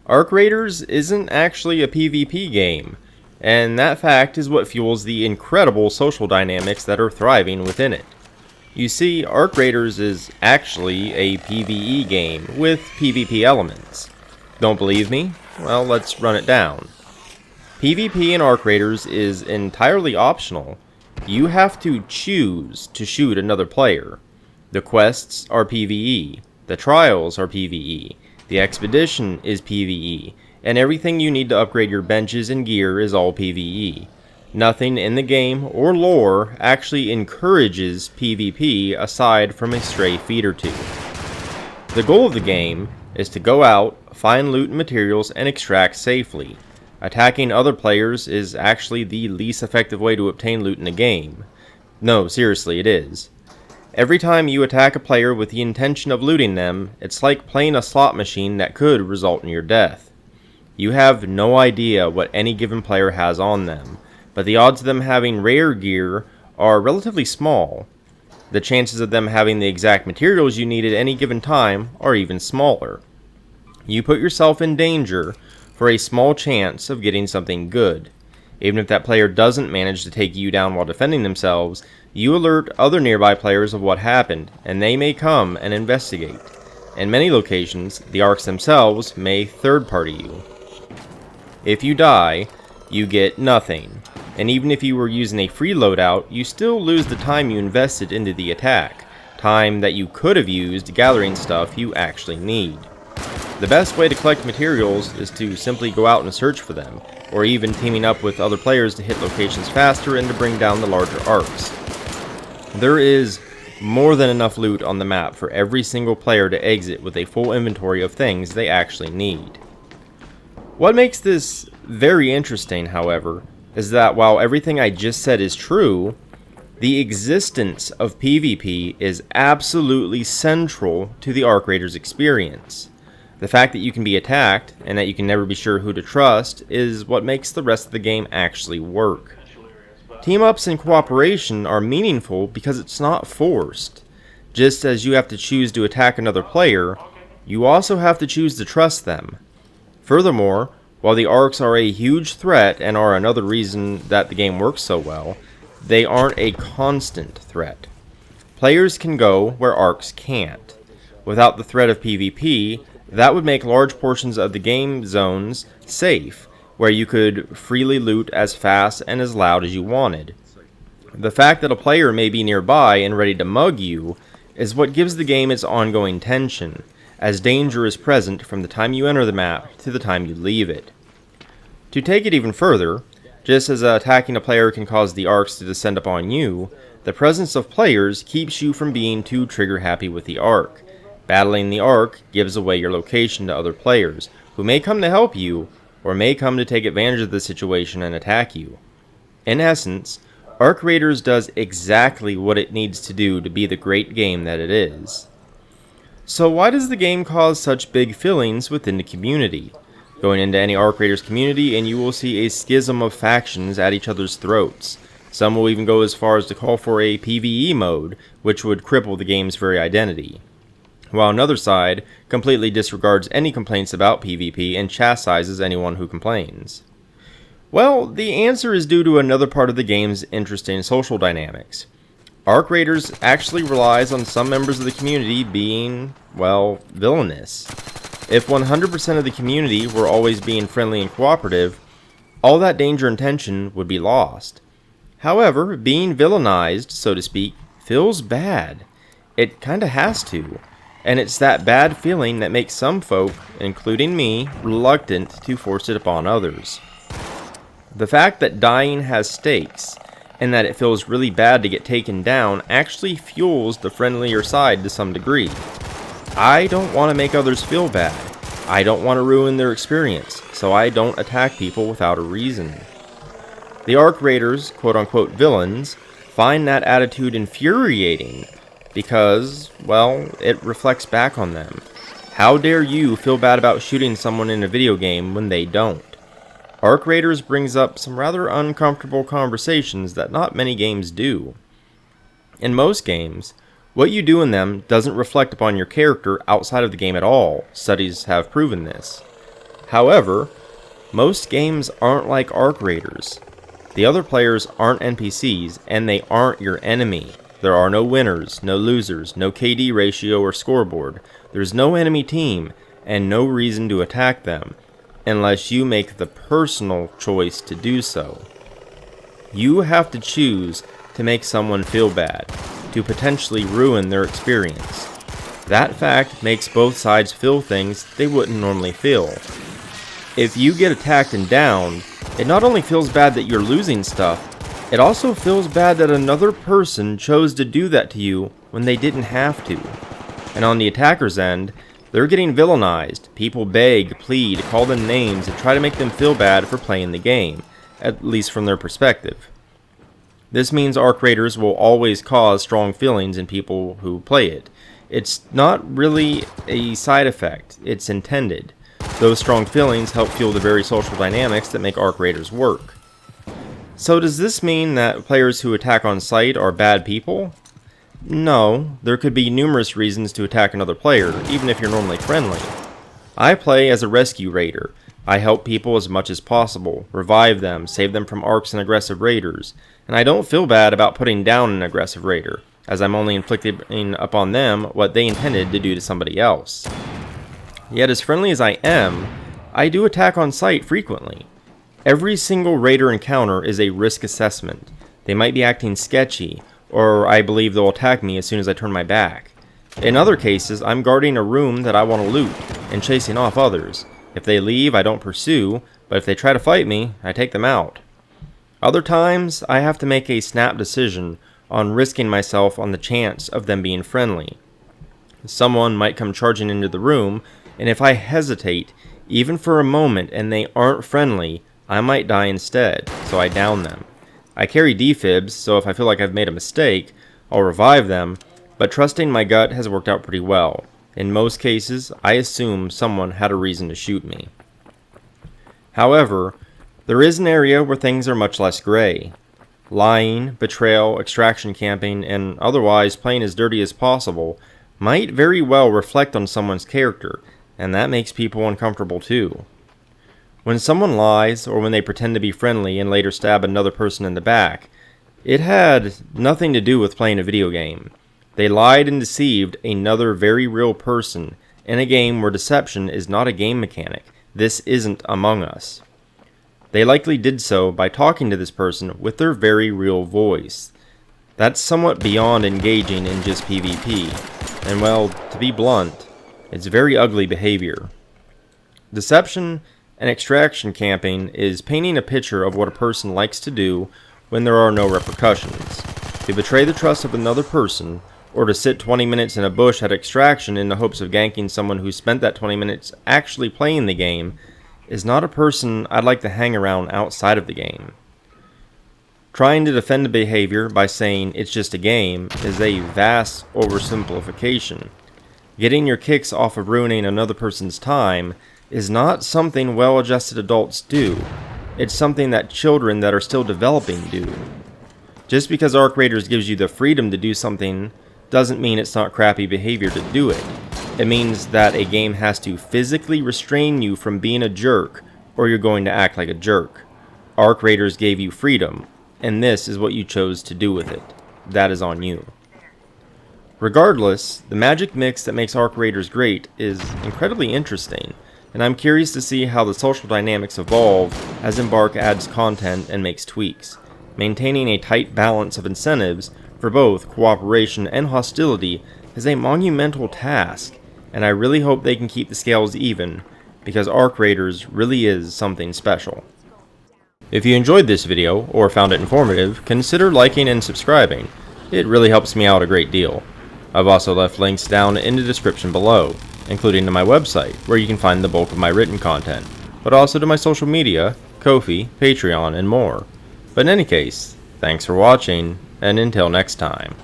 Arc Raiders isn't actually a PvP game, and that fact is what fuels the incredible social dynamics that are thriving within it. You see, Arc Raiders is actually a PvE game with PvP elements. Don't believe me? Well, let's run it down. PvP in Arc Raiders is entirely optional. You have to choose to shoot another player. The quests are PvE, the trials are PvE, the expedition is PvE, and everything you need to upgrade your benches and gear is all PvE. Nothing in the game or lore actually encourages PvP aside from a stray feat or two. The goal of the game is to go out, find loot and materials, and extract safely. Attacking other players is actually the least effective way to obtain loot in the game. No, seriously, it is. Every time you attack a player with the intention of looting them, it's like playing a slot machine that could result in your death. You have no idea what any given player has on them, but the odds of them having rare gear are relatively small. The chances of them having the exact materials you need at any given time are even smaller. You put yourself in danger for a small chance of getting something good. Even if that player doesn't manage to take you down while defending themselves, you alert other nearby players of what happened, and they may come and investigate. In many locations, the arcs themselves may third-party you. If you die, you get nothing, and even if you were using a free loadout, you still lose the time you invested into the attack, time that you could have used gathering stuff you actually need. The best way to collect materials is to simply go out and search for them, or even teaming up with other players to hit locations faster and to bring down the larger arcs. There is more than enough loot on the map for every single player to exit with a full inventory of things they actually need. What makes this very interesting, however, is that while everything I just said is true, the existence of PvP is absolutely central to the Arc Raiders experience. The fact that you can be attacked, and that you can never be sure who to trust, is what makes the rest of the game actually work. Team-ups and cooperation are meaningful because it's not forced. Just as you have to choose to attack another player, you also have to choose to trust them. Furthermore, while the arcs are a huge threat and are another reason that the game works so well, they aren't a constant threat. Players can go where arcs can't. Without the threat of PvP, that would make large portions of the game zones safe, where you could freely loot as fast and as loud as you wanted. The fact that a player may be nearby and ready to mug you is what gives the game its ongoing tension, as danger is present from the time you enter the map to the time you leave it. To take it even further, just as attacking a player can cause the arcs to descend upon you, the presence of players keeps you from being too trigger happy with the arc. Battling the arc gives away your location to other players, who may come to help you, or may come to take advantage of the situation and attack you. In essence, Arc Raiders does exactly what it needs to do to be the great game that it is. So why does the game cause such big feelings within the community? Going into any Arc Raiders community and you will see a schism of factions at each other's throats. Some will even go as far as to call for a PvE mode, which would cripple the game's very identity. While another side completely disregards any complaints about PvP and chastises anyone who complains. Well, the answer is due to another part of the game's interesting social dynamics. Arc Raiders actually relies on some members of the community being, well, villainous. If 100% of the community were always being friendly and cooperative, all that danger and tension would be lost. However, being villainized, so to speak, feels bad. It kinda has to. And it's that bad feeling that makes some folk, including me, reluctant to force it upon others. The fact that dying has stakes, and that it feels really bad to get taken down, actually fuels the friendlier side to some degree. I don't want to make others feel bad. I don't want to ruin their experience, so I don't attack people without a reason. The Arc Raiders, quote-unquote villains, find that attitude infuriating, because, well, it reflects back on them. How dare you feel bad about shooting someone in a video game when they don't? Arc Raiders brings up some rather uncomfortable conversations that not many games do. In most games, what you do in them doesn't reflect upon your character outside of the game at all. Studies have proven this. However, most games aren't like Arc Raiders. The other players aren't NPCs, and they aren't your enemy. There are no winners, no losers, no KD ratio or scoreboard. There's no enemy team, and no reason to attack them, unless you make the personal choice to do so. You have to choose to make someone feel bad, to potentially ruin their experience. That fact makes both sides feel things they wouldn't normally feel. If you get attacked and downed, it not only feels bad that you're losing stuff, it also feels bad that another person chose to do that to you when they didn't have to. And on the attacker's end, they're getting villainized. People beg, plead, call them names, and try to make them feel bad for playing the game, at least from their perspective. This means Arc Raiders will always cause strong feelings in people who play it. It's not really a side effect, it's intended. Those strong feelings help fuel the very social dynamics that make Arc Raiders work. So does this mean that players who attack on sight are bad people? No, there could be numerous reasons to attack another player, even if you're normally friendly. I play as a rescue raider. I help people as much as possible, revive them, save them from arcs and aggressive raiders, and I don't feel bad about putting down an aggressive raider, as I'm only inflicting upon them what they intended to do to somebody else. Yet as friendly as I am, I do attack on sight frequently. Every single raider encounter is a risk assessment. They might be acting sketchy, or I believe they'll attack me as soon as I turn my back. In other cases, I'm guarding a room that I want to loot, and chasing off others. If they leave, I don't pursue, but if they try to fight me, I take them out. Other times, I have to make a snap decision on risking myself on the chance of them being friendly. Someone might come charging into the room, and if I hesitate, even for a moment, and they aren't friendly, I might die instead, so I down them. I carry defibs, so if I feel like I've made a mistake, I'll revive them, but trusting my gut has worked out pretty well. In most cases, I assume someone had a reason to shoot me. However, there is an area where things are much less gray. Lying, betrayal, extraction camping, and otherwise playing as dirty as possible might very well reflect on someone's character, and that makes people uncomfortable too. When someone lies, or when they pretend to be friendly and later stab another person in the back, it had nothing to do with playing a video game. They lied and deceived another very real person in a game where deception is not a game mechanic. This isn't Among Us. They likely did so by talking to this person with their very real voice. That's somewhat beyond engaging in just PvP, and well, to be blunt, it's very ugly behavior. Deception and extraction camping is painting a picture of what a person likes to do when there are no repercussions. To betray the trust of another person, or to sit 20 minutes in a bush at extraction in the hopes of ganking someone who spent that 20 minutes actually playing the game, is not a person I'd like to hang around outside of the game. Trying to defend the behavior by saying it's just a game is a vast oversimplification. Getting your kicks off of ruining another person's time is not something well-adjusted adults do. It's something that children that are still developing do. Just because Arc Raiders gives you the freedom to do something doesn't mean it's not crappy behavior to do it. It means that a game has to physically restrain you from being a jerk, or you're going to act like a jerk. Arc Raiders gave you freedom, and this is what you chose to do with it. That is on you. Regardless, the magic mix that makes Arc Raiders great is incredibly interesting, and I'm curious to see how the social dynamics evolve as Embark adds content and makes tweaks. Maintaining a tight balance of incentives for both cooperation and hostility is a monumental task, and I really hope they can keep the scales even, because Arc Raiders really is something special. If you enjoyed this video, or found it informative, consider liking and subscribing. It really helps me out a great deal. I've also left links down in the description below, including to my website, where you can find the bulk of my written content, but also to my social media, Ko-fi, Patreon, and more. But in any case, thanks for watching, and until next time.